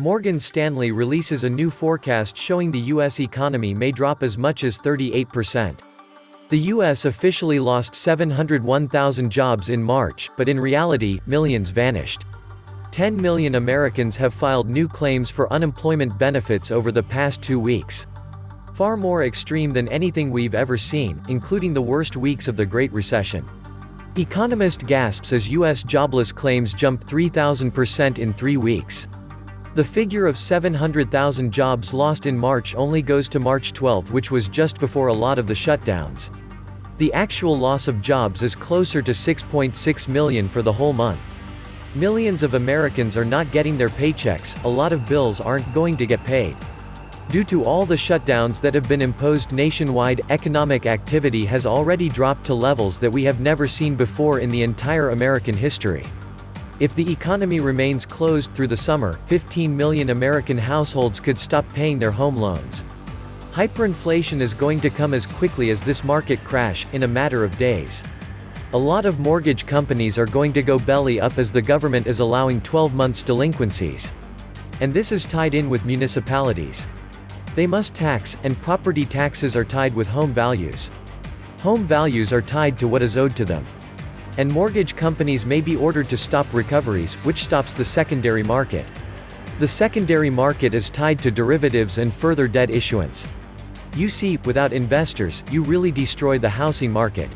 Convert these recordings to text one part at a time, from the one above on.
Morgan Stanley releases a new forecast showing the U.S. economy may drop as much as 38%. The U.S. officially lost 701,000 jobs in March, but in reality, millions vanished. 10 million Americans have filed new claims for unemployment benefits over the past 2 weeks. Far more extreme than anything we've ever seen, including the worst weeks of the Great Recession. Economist gasps as U.S. jobless claims jump 3,000% in 3 weeks. The figure of 700,000 jobs lost in March only goes to March 12, which was just before a lot of the shutdowns. The actual loss of jobs is closer to 6.6 million for the whole month. Millions of Americans are not getting their paychecks, a lot of bills aren't going to get paid. Due to all the shutdowns that have been imposed nationwide, economic activity has already dropped to levels that we have never seen before in the entire American history. If the economy remains closed through the summer, 15 million American households could stop paying their home loans. Hyperinflation is going to come as quickly as this market crash, in a matter of days. A lot of mortgage companies are going to go belly up as the government is allowing 12 months delinquencies. And this is tied in with municipalities. They must tax, and property taxes are tied with home values. Home values are tied to what is owed to them. And mortgage companies may be ordered to stop recoveries, which stops the secondary market. The secondary market is tied to derivatives and further debt issuance. You see, without investors, you really destroy the housing market.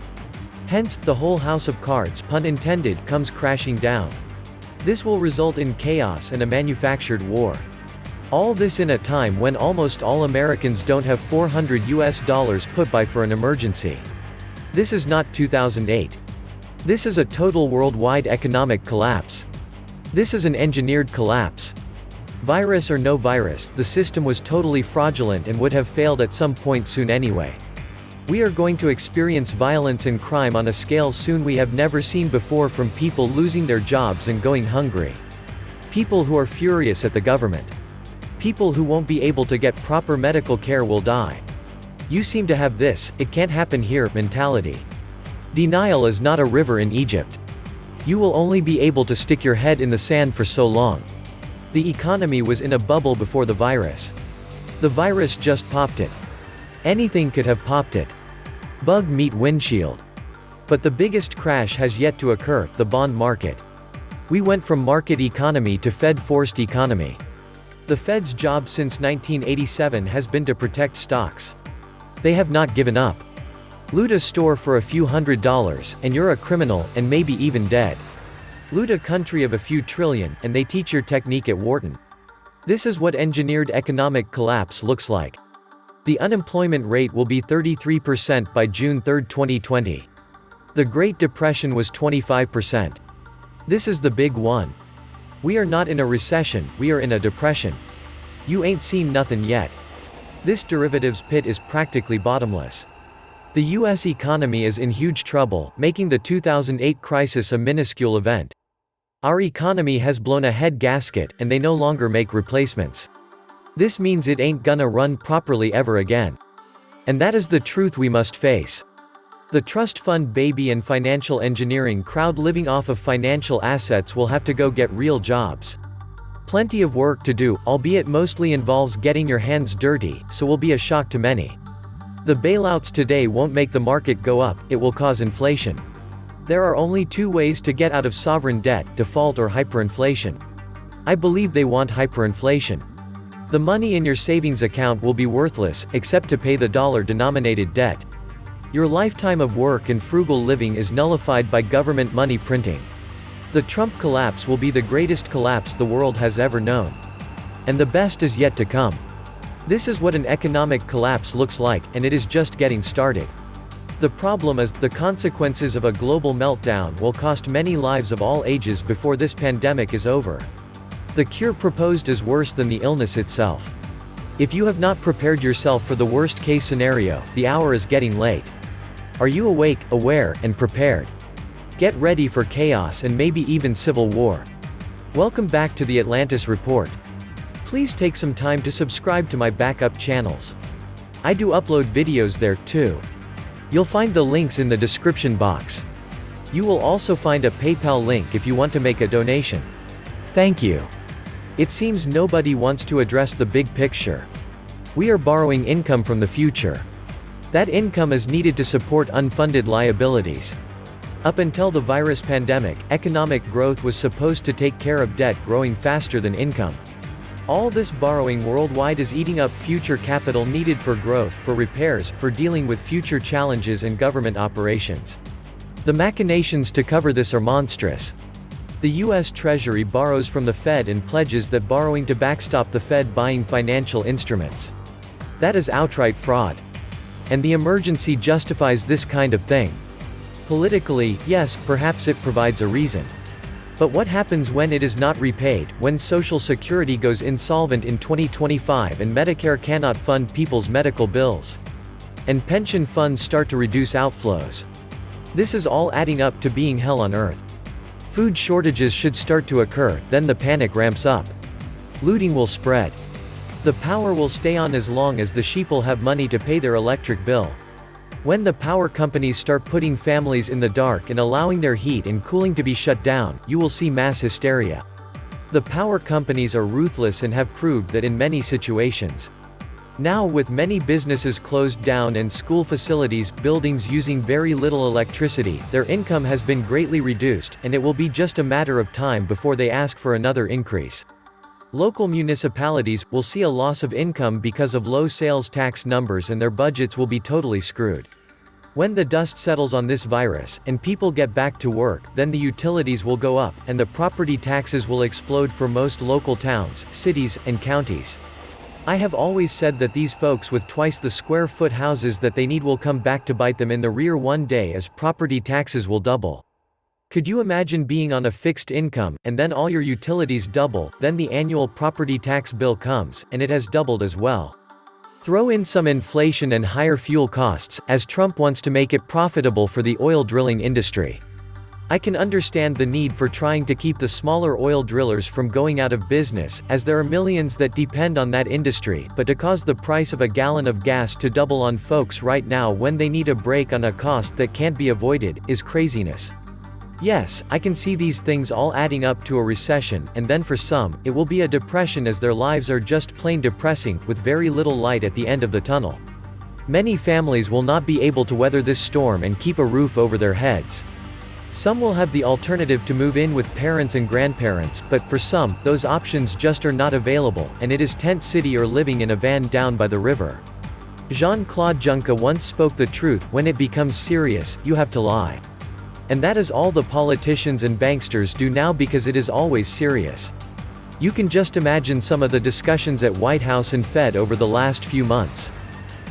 Hence, the whole house of cards, pun intended, comes crashing down. This will result in chaos and a manufactured war. All this in a time when almost all Americans don't have $400 put by for an emergency. This is not 2008. This is a total worldwide economic collapse. This is an engineered collapse. Virus or no virus, the system was totally fraudulent and would have failed at some point soon anyway. We are going to experience violence and crime on a scale soon we have never seen before, from people losing their jobs and going hungry. People who are furious at the government. People who won't be able to get proper medical care will die. You seem to have this "it can't happen here" mentality. Denial is not a river in Egypt. You will only be able to stick your head in the sand for so long. The economy was in a bubble before the virus. The virus just popped it. Anything could have popped it. Bug meet windshield. But the biggest crash has yet to occur, the bond market. We went from market economy to Fed-forced economy. The Fed's job since 1987 has been to protect stocks. They have not given up. Loot a store for a few $100s, and you're a criminal, and maybe even dead. Loot a country of a few trillion, and they teach your technique at Wharton. This is what engineered economic collapse looks like. The unemployment rate will be 33% by June 3, 2020. The Great Depression was 25%. This is the big one. We are not in a recession, we are in a depression. You ain't seen nothing yet. This derivatives pit is practically bottomless. The U.S. economy is in huge trouble, making the 2008 crisis a minuscule event. Our economy has blown a head gasket, and they no longer make replacements. This means it ain't gonna run properly ever again. And that is the truth we must face. The trust fund baby and financial engineering crowd living off of financial assets will have to go get real jobs. Plenty of work to do, albeit mostly involves getting your hands dirty, so will be a shock to many. The bailouts today won't make the market go up, it will cause inflation. There are only 2 ways to get out of sovereign debt: default or hyperinflation. I believe they want hyperinflation. The money in your savings account will be worthless, except to pay the dollar-denominated debt. Your lifetime of work and frugal living is nullified by government money printing. The Trump collapse will be the greatest collapse the world has ever known. And the best is yet to come. This is what an economic collapse looks like, and it is just getting started. The problem is, the consequences of a global meltdown will cost many lives of all ages before this pandemic is over. The cure proposed is worse than the illness itself. If you have not prepared yourself for the worst-case scenario, the hour is getting late. Are you awake, aware, and prepared? Get ready for chaos and maybe even civil war. Welcome back to the Atlantis Report. Please take some time to subscribe to my backup channels. I do upload videos there, too. You'll find the links in the description box. You will also find a PayPal link if you want to make a donation. Thank you. It seems nobody wants to address the big picture. We are borrowing income from the future. That income is needed to support unfunded liabilities. Up until the virus pandemic, economic growth was supposed to take care of debt growing faster than income. All this borrowing worldwide is eating up future capital needed for growth, for repairs, for dealing with future challenges and government operations. The machinations to cover this are monstrous. The U.S. Treasury borrows from the Fed and pledges that borrowing to backstop the Fed buying financial instruments. That is outright fraud. And the emergency justifies this kind of thing. Politically, yes, perhaps it provides a reason. But what happens when it is not repaid, when Social Security goes insolvent in 2025 and Medicare cannot fund people's medical bills? And pension funds start to reduce outflows? This is all adding up to being hell on earth. Food shortages should start to occur, then the panic ramps up. Looting will spread. The power will stay on as long as the sheeple have money to pay their electric bill. When the power companies start putting families in the dark and allowing their heat and cooling to be shut down, you will see mass hysteria. The power companies are ruthless and have proved that in many situations. Now, with many businesses closed down and school facilities, buildings using very little electricity, their income has been greatly reduced, and it will be just a matter of time before they ask for another increase. Local municipalities will see a loss of income because of low sales tax numbers, and their budgets will be totally screwed. When the dust settles on this virus, and people get back to work, then the utilities will go up, and the property taxes will explode for most local towns, cities, and counties. I have always said that these folks with twice the square foot houses that they need will come back to bite them in the rear one day, as property taxes will double. Could you imagine being on a fixed income, and then all your utilities double, then the annual property tax bill comes, and it has doubled as well. Throw in some inflation and higher fuel costs, as Trump wants to make it profitable for the oil drilling industry. I can understand the need for trying to keep the smaller oil drillers from going out of business, as there are millions that depend on that industry, but to cause the price of a gallon of gas to double on folks right now when they need a break on a cost that can't be avoided, is craziness. Yes, I can see these things all adding up to a recession, and then for some, it will be a depression, as their lives are just plain depressing, with very little light at the end of the tunnel. Many families will not be able to weather this storm and keep a roof over their heads. Some will have the alternative to move in with parents and grandparents, but for some, those options just are not available, and it is tent city or living in a van down by the river. Jean-Claude Juncker once spoke the truth: when it becomes serious, you have to lie. And that is all the politicians and banksters do now, because it is always serious. You can just imagine some of the discussions at White House and Fed over the last few months.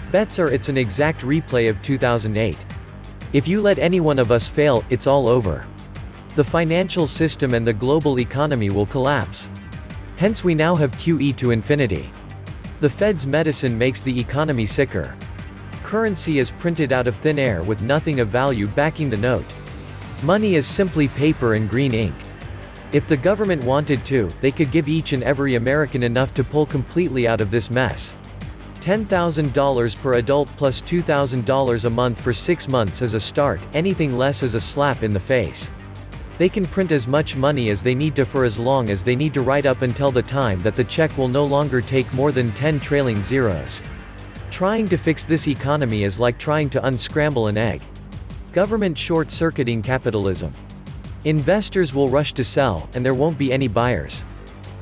Bets are it's an exact replay of 2008. If you let any one of us fail, it's all over. The financial system and the global economy will collapse. Hence we now have QE to infinity. The Fed's medicine makes the economy sicker. Currency is printed out of thin air with nothing of value backing the note. Money is simply paper and green ink. If the government wanted to, they could give each and every American enough to pull completely out of this mess. $10,000 per adult plus $2,000 a month for 6 months is a start, anything less is a slap in the face. They can print as much money as they need to for as long as they need to, right up until the time that the check will no longer take more than 10 trailing zeros. Trying to fix this economy is like trying to unscramble an egg. Government short-circuiting capitalism. Investors will rush to sell, and there won't be any buyers.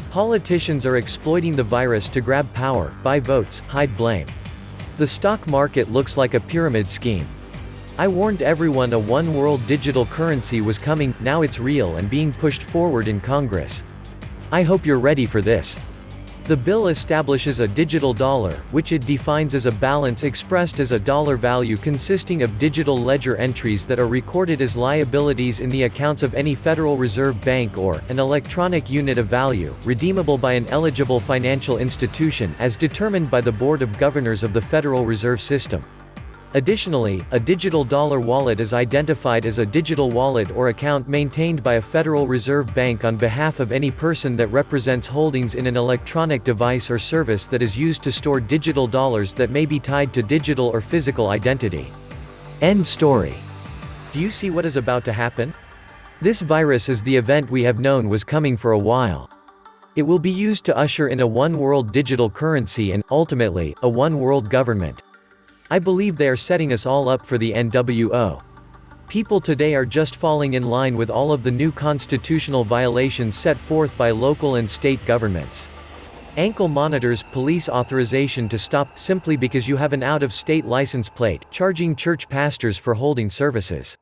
Politicians are exploiting the virus to grab power, buy votes, hide blame. The stock market looks like a pyramid scheme. I warned everyone a one-world digital currency was coming, now it's real and being pushed forward in Congress. I hope you're ready for this. The bill establishes a digital dollar, which it defines as a balance expressed as a dollar value consisting of digital ledger entries that are recorded as liabilities in the accounts of any Federal Reserve Bank, or an electronic unit of value, redeemable by an eligible financial institution as determined by the Board of Governors of the Federal Reserve System. Additionally, a digital dollar wallet is identified as a digital wallet or account maintained by a Federal Reserve Bank on behalf of any person that represents holdings in an electronic device or service that is used to store digital dollars that may be tied to digital or physical identity. End story. Do you see what is about to happen? This virus is the event we have known was coming for a while. It will be used to usher in a one-world digital currency and, ultimately, a one-world government. I believe they are setting us all up for the NWO. People today are just falling in line with all of the new constitutional violations set forth by local and state governments. Ankle monitors, police authorization to stop, simply because you have an out-of-state license plate, charging church pastors for holding services.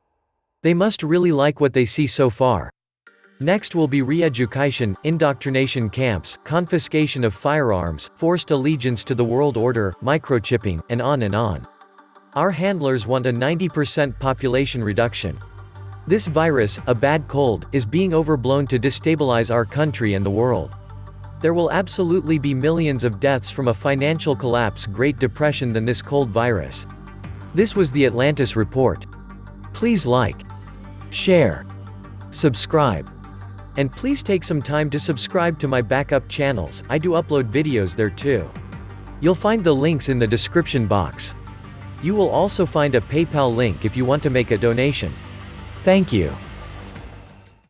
They must really like what they see so far. Next will be re-education, indoctrination camps, confiscation of firearms, forced allegiance to the world order, microchipping, and on and on. Our handlers want a 90% population reduction. This virus, a bad cold, is being overblown to destabilize our country and the world. There will absolutely be millions of deaths from a financial collapse, Great Depression than this cold virus. This was the Atlantis Report. Please like, share, subscribe. And please take some time to subscribe to my backup channels. I do upload videos there too. You'll find the links in the description box. You will also find a PayPal link if you want to make a donation. Thank you.